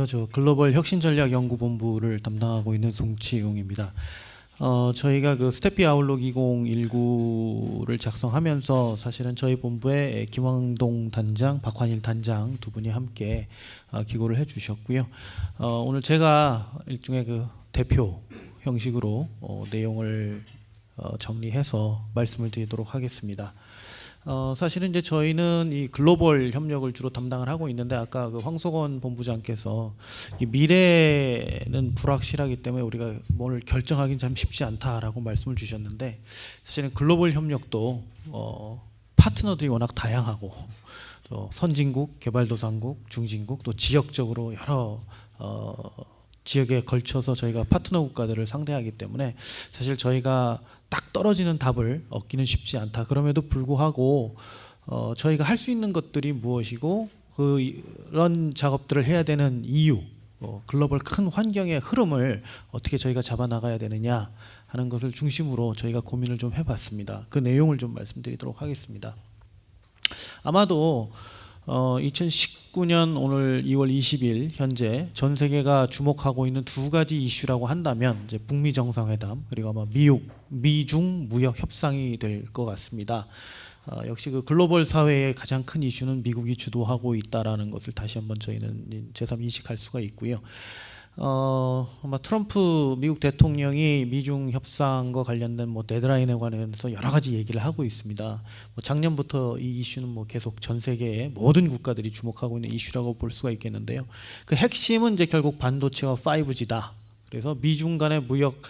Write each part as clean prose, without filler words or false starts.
저 글로벌 혁신전략연구본부를 담당하고 있는 송치용입니다. 저희가 그 스태피 아웃룩 2019를 작성하면서 사실은 저희 본부에 김왕동 단장, 박환일 단장 두 분이 함께 기고를 해주셨고요. 오늘 제가 일종의 그 대표 형식으로 내용을 정리해서 말씀을 드리도록 하겠습니다. 사실은 이제 저희는 이 글로벌 협력을 주로 담당을 하고 있는데, 아까 그 황석원 본부장께서 이 미래는 불확실하기 때문에 우리가 뭘 결정하기는 참 쉽지 않다라고 말씀을 주셨는데, 사실은 글로벌 협력도 파트너들이 워낙 다양하고, 또 선진국, 개발도상국, 중진국, 또 지역적으로 여러 지역에 걸쳐서 저희가 파트너 국가들을 상대하기 때문에 사실 저희가 딱 떨어지는 답을 얻기는 쉽지 않다. 그럼에도 불구하고 저희가 할 수 있는 것들이 무엇이고, 그런 작업들을 해야 되는 이유, 글로벌 큰 환경의 흐름을 어떻게 저희가 잡아나가야 되느냐 하는 것을 중심으로 저희가 고민을 좀 해봤습니다. 그 내용을 좀 말씀드리도록 하겠습니다. 아마도 2019년 오늘 2월 20일 현재 전 세계가 주목하고 있는 두 가지 이슈라고 한다면 이제 북미 정상회담, 그리고 아마 미중 무역 협상이 될 것 같습니다. 역시 그 글로벌 사회의 가장 큰 이슈는 미국이 주도하고 있다라는 것을 다시 한번 저희는 새삼 인식할 수가 있고요. 아마 트럼프 미국 대통령이 미중 협상과 관련된 데드라인에 관해서 여러 가지 얘기를 하고 있습니다. 작년부터 이 이슈는 계속 전 세계의 모든 국가들이 주목하고 있는 이슈라고 볼 수가 있겠는데요. 그 핵심은 이제 결국 반도체와 5G다. 그래서 미중 간의 무역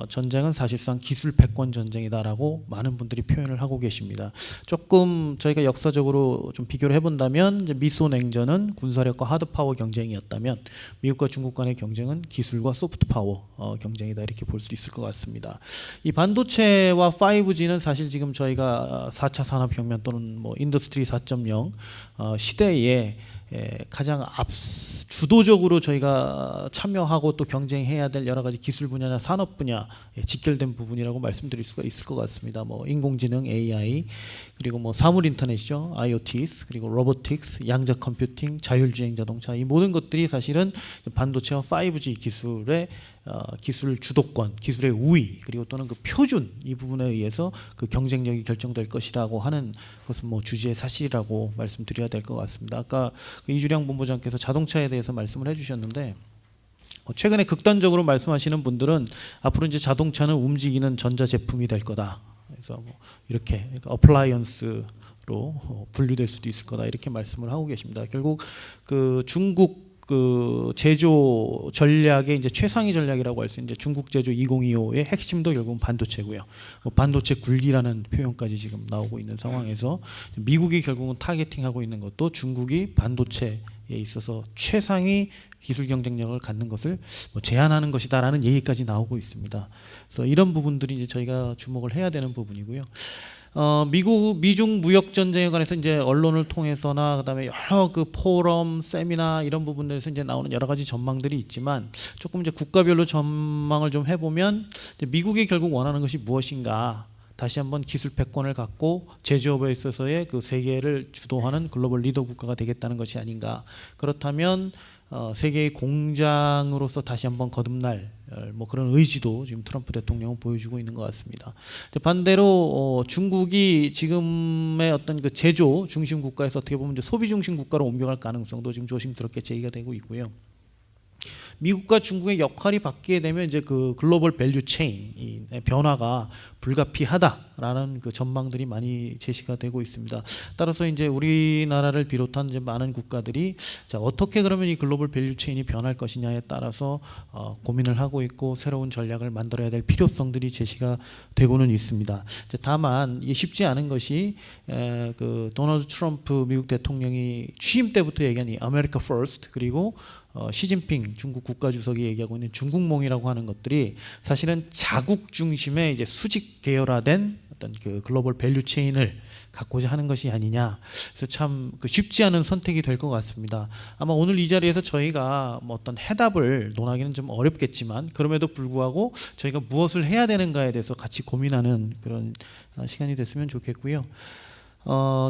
전쟁은 사실상 기술 패권 전쟁이다라고 많은 분들이 표현을 하고 계십니다. 조금 저희가 역사적으로 좀 비교를 해본다면, 이제 미소 냉전은 군사력과 하드 파워 경쟁이었다면 미국과 중국 간의 경쟁은 기술과 소프트 파워 경쟁이다, 이렇게 볼 수 있을 것 같습니다. 이 반도체와 5G는 사실 지금 저희가 4차 산업혁명 또는 인더스트리 4.0 시대에 가장 주도적으로 저희가 참여하고 또 경쟁해야 될 여러 가지 기술 분야나 산업 분야 직결된 부분이라고 말씀드릴 수가 있을 것 같습니다. 인공지능, AI, 그리고 사물 인터넷이죠, IoTs, 그리고 로보틱스, 양자 컴퓨팅, 자율주행 자동차, 이 모든 것들이 사실은 반도체와 5G 기술의 기술 주도권, 기술의 우위, 그리고 또는 그 표준, 이 부분에 의해서 그 경쟁력이 결정될 것이라고 하는 것은 주지의 사실이라고 말씀드려야 될 것 같습니다. 아까 이주량 본부장께서 자동차에 대해서 말씀을 해주셨는데, 최근에 극단적으로 말씀하시는 분들은 앞으로 이제 자동차는 움직이는 전자 제품이 될 거다. 그래서 이렇게 어플라이언스로 분류될 수도 있을 거다, 이렇게 말씀을 하고 계십니다. 결국 그 중국 그 제조 전략의 이제 최상위 전략이라고 할 수 있는 중국 제조 2025의 핵심도 결국은 반도체고요. 반도체 굴기라는 표현까지 지금 나오고 있는 상황에서 미국이 결국은 타겟팅하고 있는 것도 중국이 반도체에 있어서 최상위 기술 경쟁력을 갖는 것을 제한하는 것이다라는 얘기까지 나오고 있습니다. 그래서 이런 부분들이 이제 저희가 주목을 해야 되는 부분이고요. 미중 무역 전쟁에 관해서 이제 언론을 통해서나 그다음에 여러 그 포럼, 세미나 이런 부분들에서 이제 나오는 여러 가지 전망들이 있지만, 조금 이제 국가별로 전망을 좀 해보면 이제 미국이 결국 원하는 것이 무엇인가, 다시 한번 기술 패권을 갖고 제조업에 있어서의 그 세계를 주도하는 글로벌 리더 국가가 되겠다는 것이 아닌가. 그렇다면 세계의 공장으로서 다시 한번 거듭날 그런 의지도 지금 트럼프 대통령은 보여주고 있는 것 같습니다. 반대로 중국이 지금의 어떤 그 제조 중심 국가에서 어떻게 보면 이제 소비 중심 국가로 옮겨갈 가능성도 지금 조심스럽게 제기가 되고 있고요. 미국과 중국의 역할이 바뀌게 되면 이제 그 글로벌 밸류 체인의 변화가 불가피하다라는 그 전망들이 많이 제시가 되고 있습니다. 따라서 이제 우리나라를 비롯한 이제 많은 국가들이 어떻게 그러면 이 글로벌 밸류 체인이 변할 것이냐에 따라서 고민을 하고 있고, 새로운 전략을 만들어야 될 필요성들이 제시가 되고는 있습니다. 다만 이게 쉽지 않은 것이 그 도널드 트럼프 미국 대통령이 취임 때부터 얘기한 이 아메리카 퍼스트, 그리고 시진핑 중국 국가주석이 얘기하고 있는 중국몽이라고 하는 것들이 사실은 자국 중심의 이제 수직 계열화된 어떤 그 글로벌 밸류 체인을 갖고자 하는 것이 아니냐. 그래서 참 쉽지 않은 선택이 될 것 같습니다. 아마 오늘 이 자리에서 저희가 어떤 해답을 논하기는 좀 어렵겠지만, 그럼에도 불구하고 저희가 무엇을 해야 되는가에 대해서 같이 고민하는 그런 시간이 됐으면 좋겠고요.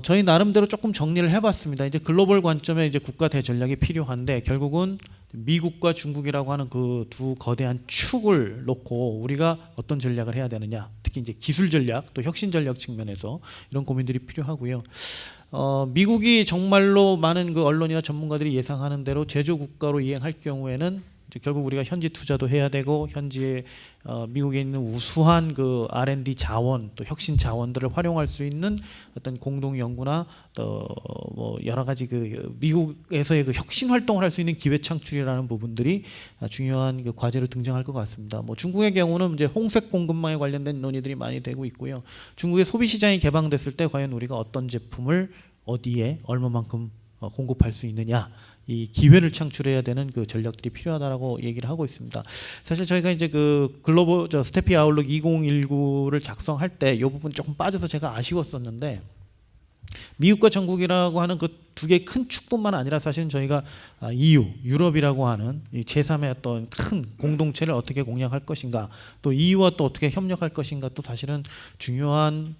저희 나름대로 조금 정리를 해봤습니다. 이제 글로벌 관점에 이제 국가 대전략이 필요한데 결국은 미국과 중국이라고 하는 그 두 거대한 축을 놓고 우리가 어떤 전략을 해야 되느냐, 특히 이제 기술 전략 또 혁신 전략 측면에서 이런 고민들이 필요하고요. 미국이 정말로 많은 그 언론이나 전문가들이 예상하는 대로 제조 국가로 이행할 경우에는 이제 결국 우리가 현지 투자도 해야 되고 현지에 미국에 있는 우수한 그 R&D 자원 또 혁신 자원들을 활용할 수 있는 어떤 공동 연구나 또 뭐 여러 가지 그 미국에서의 그 혁신 활동을 할 수 있는 기회 창출이라는 부분들이 중요한 그 과제로 등장할 것 같습니다. 뭐 중국의 경우는 이제 홍색 공급망에 관련된 논의들이 많이 되고 있고요. 중국의 소비 시장이 개방됐을 때 과연 우리가 어떤 제품을 어디에 얼마만큼 공급할 수 있느냐, 이 기회를 창출해야 되는 그 전략들이 필요하다라고 얘기를 하고 있습니다. 사실 저희가 이제 그 글로벌 스태피 아웃룩 2019를 작성할 때 이 부분 조금 빠져서 제가 아쉬웠었는데, 미국과 중국이라고 하는 그 두 개의 큰 축뿐만 아니라 사실은 저희가 EU, 유럽이라고 하는 이 제3의 어떤 큰 공동체를 어떻게 공략할 것인가, 또 EU와 또 어떻게 협력할 것인가, 또 사실은 중요한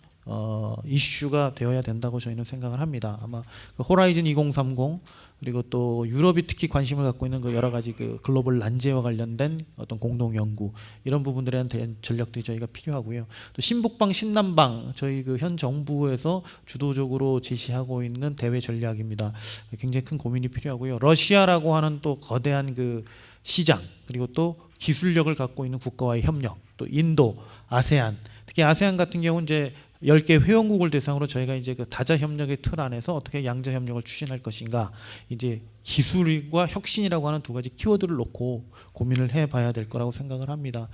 이슈가 되어야 된다고 저희는 생각을 합니다. 아마 그 호라이즌 2030 그리고 또 유럽이 특히 관심을 갖고 있는 그 여러 가지 그 글로벌 난제와 관련된 어떤 공동 연구, 이런 부분들에 대한 전략들이 저희가 필요하고요. 또 신북방 신남방 저희 그 현 정부에서 주도적으로 제시하고 있는 대외 전략입니다. 굉장히 큰 고민이 필요하고요. 러시아라고 하는 또 거대한 그 시장, 그리고 또 기술력을 갖고 있는 국가와의 협력, 또 인도, 아세안, 특히 아세안 같은 경우는 이제 10개 회원국을 대상으로 저희가 이제 그 다자 협력의 틀 안에서 어떻게 양자 협력을 추진할 것인가, 이제 기술과 혁신이라고 하는 두 가지 키워드를 놓고 고민을 해봐야 될 거라고 생각을 합니다.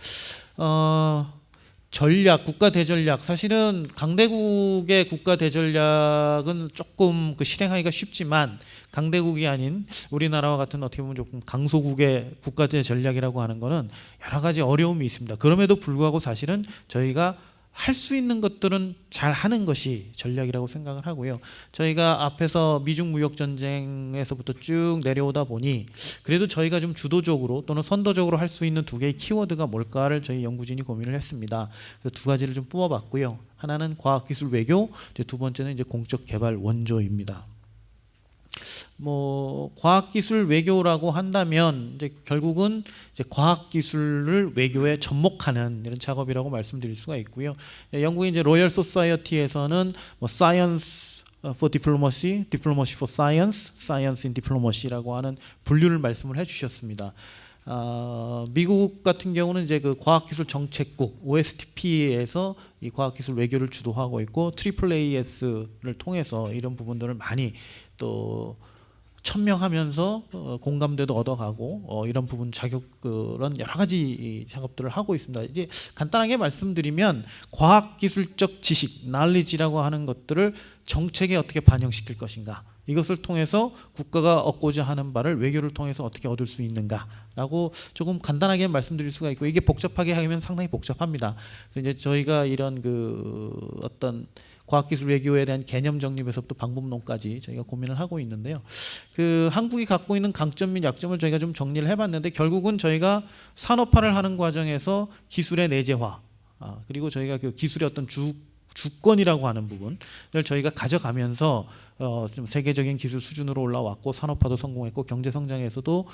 전략, 국가 대전략, 사실은 강대국의 국가 대전략은 조금 그 실행하기가 쉽지만 강대국이 아닌 우리나라와 같은 어떻게 보면 조금 강소국의 국가 대전략이라고 하는 거는 여러 가지 어려움이 있습니다. 그럼에도 불구하고 사실은 저희가 할 수 있는 것들은 잘 하는 것이 전략이라고 생각을 하고요. 저희가 앞에서 미중 무역 전쟁에서부터 쭉 내려오다 보니 그래도 저희가 좀 주도적으로 또는 선도적으로 할 수 있는 두 개의 키워드가 뭘까를 저희 연구진이 고민을 했습니다. 그래서 두 가지를 좀 뽑아봤고요. 하나는 과학기술 외교, 이제 두 번째는 이제 공적 개발 원조입니다. 뭐 과학기술 외교라고 한다면 이제 결국은 이제 과학기술을 외교에 접목하는 이런 작업이라고 말씀드릴 수가 있고요. 영국의 이제 로열 소사이어티에서는 뭐 사이언스 for diplomacy, diplomacy for science, science in diplomacy라고 하는 분류를 말씀을 해주셨습니다. 미국 같은 경우는 이제 그 과학기술 정책국 OSTP에서 이 과학기술 외교를 주도하고 있고 AAAS를 통해서 이런 부분들을 많이 또 천명하면서 공감대도 얻어가고 이런 부분 자격 그런 여러 가지 작업들을 하고 있습니다. 이제 간단하게 말씀드리면 과학기술적 지식, knowledge라고 하는 것들을 정책에 어떻게 반영시킬 것인가, 이것을 통해서 국가가 얻고자 하는 바를 외교를 통해서 어떻게 얻을 수 있는가라고 조금 간단하게 말씀드릴 수가 있고, 이게 복잡하게 하면 상당히 복잡합니다. 그래서 이제 저희가 이런 그 어떤 과학기술 외교에 대한 개념 정립에서부터 방법론까지 저희가 고민을 하고 있는데요. 그 한국이 갖고 있는 강점 및 약점을 저희가 좀 정리를 해봤는데, 결국은 저희가 산업화를 하는 과정에서 기술의 내재화, 그리고 저희가 그 기술의 어떤 주권이라고 하는 부분을 저희가 가져가면서 좀 세계적인 기술 수준으로 올라왔고 산업화도 성공했고 경제 성장에서도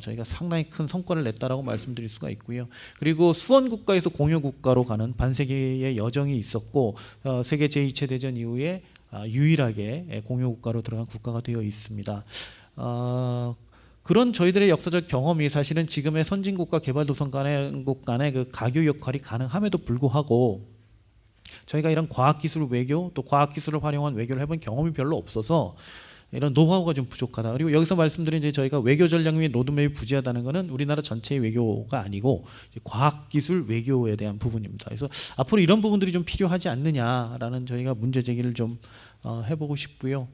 저희가 상당히 큰 성과를 냈다라고 말씀드릴 수가 있고요. 그리고 수원 국가에서 공유 국가로 가는 반세기의 여정이 있었고 세계 제2차 대전 이후에 유일하게 공유 국가로 들어간 국가가 되어 있습니다. 그런 저희들의 역사적 경험이 사실은 지금의 선진국과 개발도상국 간의 그 가교 역할이 가능함에도 불구하고 저희가 이런 과학기술 외교 또 과학기술을 활용한 외교를 해본 경험이 별로 없어서 이런 노하우가 좀 부족하다. 그리고 여기서 말씀드린 이제 저희가 외교 전략 및 로드맵이 부재하다는 것은 우리나라 전체의 외교가 아니고 과학기술 외교에 대한 부분입니다. 그래서 앞으로 이런 부분들이 좀 필요하지 않느냐라는 저희가 문제 제기를 좀 해보고 싶고요.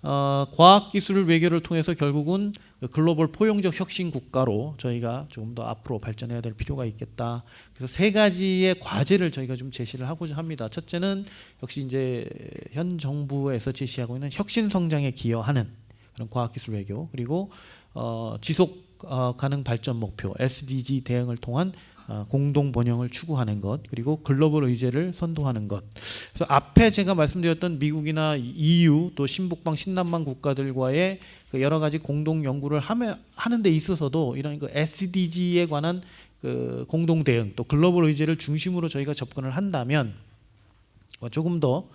과학기술 외교를 통해서 결국은 글로벌 포용적 혁신 국가로 저희가 조금 더 앞으로 발전해야 될 필요가 있겠다. 그래서 세 가지의 과제를 저희가 좀 제시를 하고자 합니다. 첫째는 역시 이제 현 정부에서 제시하고 있는 혁신 성장에 기여하는 그런 과학기술 외교, 그리고 지속 가능 발전 목표 (SDG) 대응을 통한 공동 번영을 추구하는 것, 그리고 글로벌 의제를 선도하는 것. 그래서 앞에 제가 말씀드렸던 미국이나 EU 또 신북방 신남방 국가들과의 그 여러 가지 공동 연구를 하는 데 있어서도 이런 그 SDG에 관한 그 공동 대응 또 글로벌 의제를 중심으로 저희가 접근을 한다면 조금 더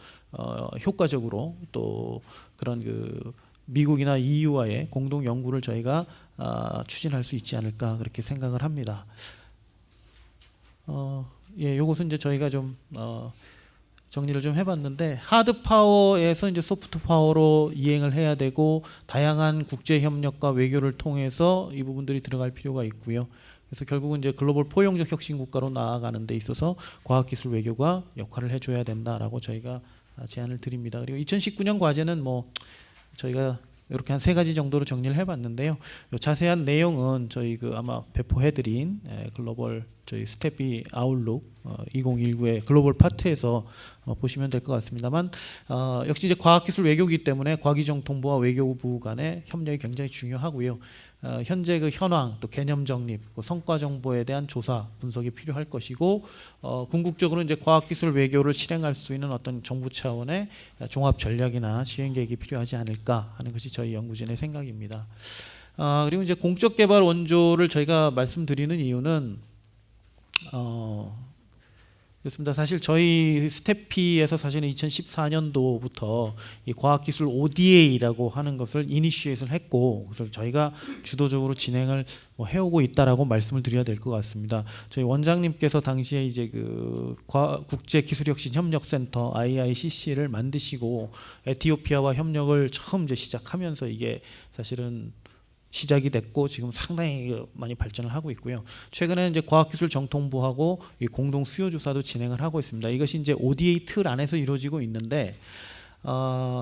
효과적으로 또 그런 그 미국이나 EU와의 공동 연구를 저희가 추진할 수 있지 않을까 그렇게 생각을 합니다. 예, 요것은 이제 저희가 좀 정리를 좀 해봤는데, 하드 파워에서 이제 소프트 파워로 이행을 해야 되고 다양한 국제 협력과 외교를 통해서 이 부분들이 들어갈 필요가 있고요. 그래서 결국은 이제 글로벌 포용적 혁신 국가로 나아가는 데 있어서 과학기술 외교가 역할을 해줘야 된다라고 저희가 제안을 드립니다. 그리고 2019년 과제는 뭐 저희가 이렇게 한 3가지 정도로 정리를 해봤는데요. 자세한 내용은 저희 그 아마 배포해드린 글로벌 저희 스태피 아웃룩 2019의 글로벌 파트에서 보시면 될 것 같습니다만, 역시 이제 과학기술 외교이기 때문에 과기정통부와 외교부 간의 협력이 굉장히 중요하고요. 현재 그 현황 또 개념 정립, 성과 정보에 대한 조사 분석이 필요할 것이고, 궁극적으로 이제 과학기술 외교를 실행할 수 있는 어떤 정부 차원의 종합 전략이나 시행 계획이 필요하지 않을까 하는 것이 저희 연구진의 생각입니다. 그리고 이제 공적 개발 원조를 저희가 말씀드리는 이유는 그렇습니다. 사실 저희 스태피에서 사실은 2014년도부터 이 과학기술 ODA라고 하는 것을 이니시에이션을 했고, 그래서 저희가 주도적으로 진행을 해오고 있다라고 말씀을 드려야 될 것 같습니다. 저희 원장님께서 당시에 이제 그 국제기술혁신협력센터 IICC를 만드시고 에티오피아와 협력을 처음 이제 시작하면서 이게 사실은 시작이 됐고 지금 상당히 많이 발전을 하고 있고요. 최근에 이제 과학기술정통부하고 이 공동 수요조사도 진행을 하고 있습니다. 이것이 이제 ODA 틀 안에서 이루어지고 있는데,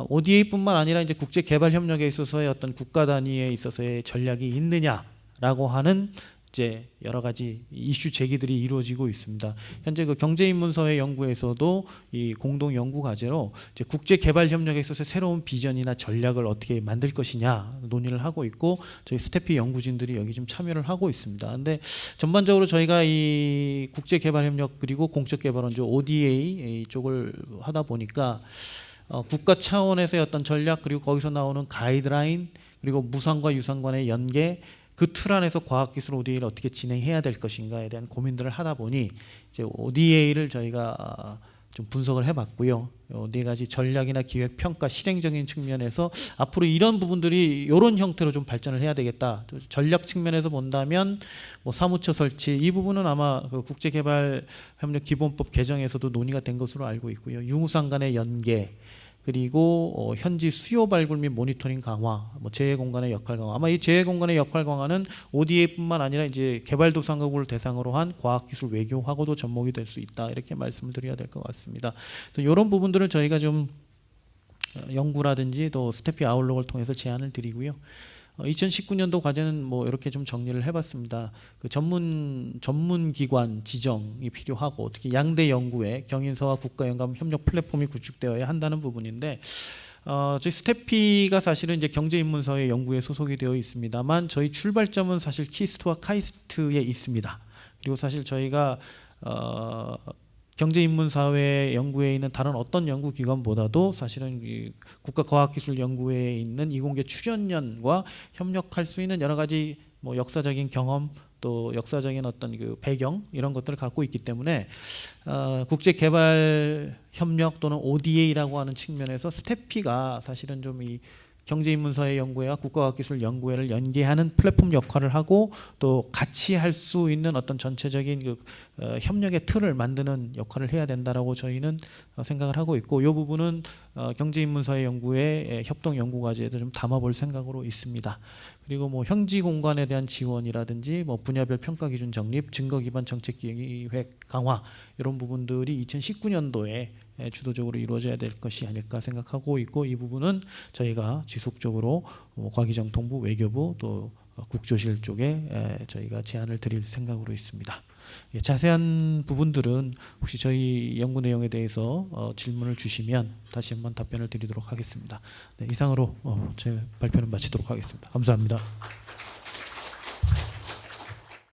ODA뿐만 아니라 이제 국제개발협력에 있어서의 어떤 국가 단위에 있어서의 전략이 있느냐라고 하는 이제 여러 가지 이슈 제기들이 이루어지고 있습니다. 현재 그 경제인문서회 연구에서도 이 공동 연구 과제로 이제 국제 개발 협력에 있어서 새로운 비전이나 전략을 어떻게 만들 것이냐 논의를 하고 있고, 저희 스태피 연구진들이 여기 좀 참여를 하고 있습니다. 근데 전반적으로 저희가 이 국제 개발 협력 그리고 공적 개발 원조 ODA 쪽을 하다 보니까 국가 차원에서의 어떤 전략, 그리고 거기서 나오는 가이드라인, 그리고 무상과 유상간의 연계, 그 틀 안에서 과학기술 ODA를 어떻게 진행해야 될 것인가에 대한 고민들을 하다 보니 이제 ODA를 저희가 좀 분석을 해봤고요. 4가지 전략이나 기획, 평가, 실행적인 측면에서 앞으로 이런 부분들이 이런 형태로 좀 발전을 해야 되겠다. 전략 측면에서 본다면 뭐 사무처 설치, 이 부분은 아마 그 국제개발협력기본법 개정에서도 논의가 된 것으로 알고 있고요. 유무상 간의 연계, 그리고 현지 수요 발굴 및 모니터링 강화, 뭐 재해 공간의 역할 강화. 아마 이 재해 공간의 역할 강화는 ODA뿐만 아니라 이제 개발도상국을 대상으로 한 과학기술 외교하고도 접목이 될 수 있다. 이렇게 말씀을 드려야 될 것 같습니다. 그래서 이런 부분들을 저희가 좀 연구라든지 또 스태피 아웃룩을 통해서 제안을 드리고요. 2019년도 과제는 뭐 이렇게 좀 정리를 해봤습니다. 그 전문 기관 지정이 필요하고, 특히 양대 연구회, 경인서와 국가연감 협력 플랫폼이 구축되어야 한다는 부분인데, 저희 스태피가 사실은 이제 경제인문서회 연구에 소속이 되어 있습니다만 저희 출발점은 사실 키스트와 카이스트에 있습니다. 그리고 사실 저희가 경제인문사회 연구회에 있는 다른 어떤 연구기관보다도 사실은 이 국가과학기술연구회에 있는 이공계 출연연과 협력할 수 있는 여러 가지 뭐 역사적인 경험, 또 역사적인 어떤 그 배경, 이런 것들을 갖고 있기 때문에 국제개발협력 또는 ODA라고 하는 측면에서 스태피가 사실은 좀 이 경제인문사회 연구회와 국가과학기술연구회를 연계하는 플랫폼 역할을 하고, 또 같이 할 수 있는 어떤 전체적인 그 협력의 틀을 만드는 역할을 해야 된다라고 저희는 생각을 하고 있고, 이 부분은 경제인문사회 연구회 협동 연구과제에도 좀 담아볼 생각으로 있습니다. 그리고 뭐 현지 공간에 대한 지원이라든지 뭐 분야별 평가 기준 정립, 증거 기반 정책 기획 강화, 이런 부분들이 2019년도에 주도적으로 이루어져야 될 것이 아닐까 생각하고 있고, 이 부분은 저희가 지속적으로 과기정통부, 외교부 또 국조실 쪽에 저희가 제안을 드릴 생각으로 있습니다. 자세한 부분들은 혹시 저희 연구 내용에 대해서 질문을 주시면 다시 한번 답변을 드리도록 하겠습니다. 네, 이상으로 제 발표는 마치도록 하겠습니다. 감사합니다.